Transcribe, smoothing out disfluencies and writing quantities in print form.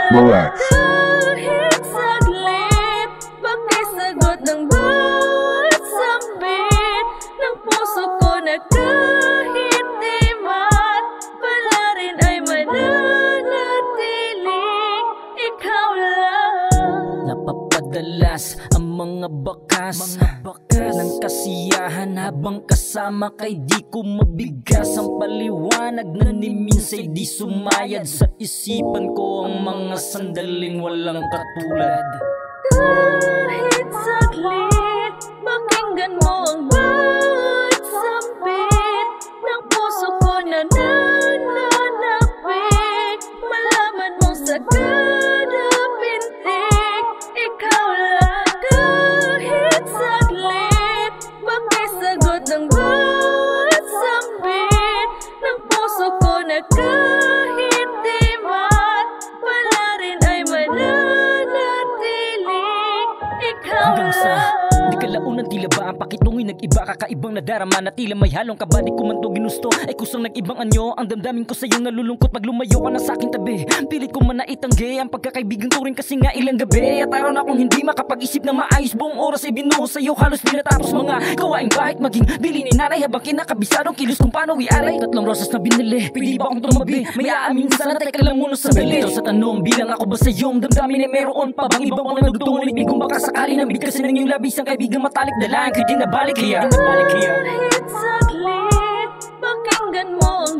Relax. Kahit saglit, pakisagot ng bawat sambit ng puso ko na kahit di man pala rin ay mananatiling ikaw lang. Napapadalas ang mga bakas ng kasiyahan habang kasama kay di ko mabigas ang paliwanag na ni minsay di sumayad sa isipan ko ang mga sandaling walang katulad. Kahit saglit, pakinggan mo ang bawat sambit ng puso ko na nananapik. Malaman mo sa kada pintig, ikaw lang. Kahit saglit, pakisagot ng bawat sambit ng puso ko na kahit di man pala rin ay mananatiling ikaw Hanggang sa lang. di kalaunan tila ba ang pakitungin nag-iba kakaibang nadarama na tila may halong kaba di ko man to ginusto ay kusang nag-ibang anyo ang damdamin ko sa'yo nalulungkot pag lumayo ka na sa'king tabi. Pilit ko man na itanggi ang pagkakaibigan ko rin kasi nga ilang gabi at araw na akong hindi makapag-isip na maayos buong oras ay binuho sa'yo halos di natapos mga gawaing kahit maging bili ni nanay habang kinakabisadong kilos kung paano i-alay. Tatlong rosas na binili pili ba akong tumabi may aamin sana teka lang muna sa bili. Ito sa tanong bilang ako ba sa iyong damdamin ay meron pa bang ibang mga nagtungon ibig baka sakali nang bigkasin ng iyong labis ang kaibigan matalik dalaan kaya di nabalik kaya Kahit saglit, pakinggan mo ang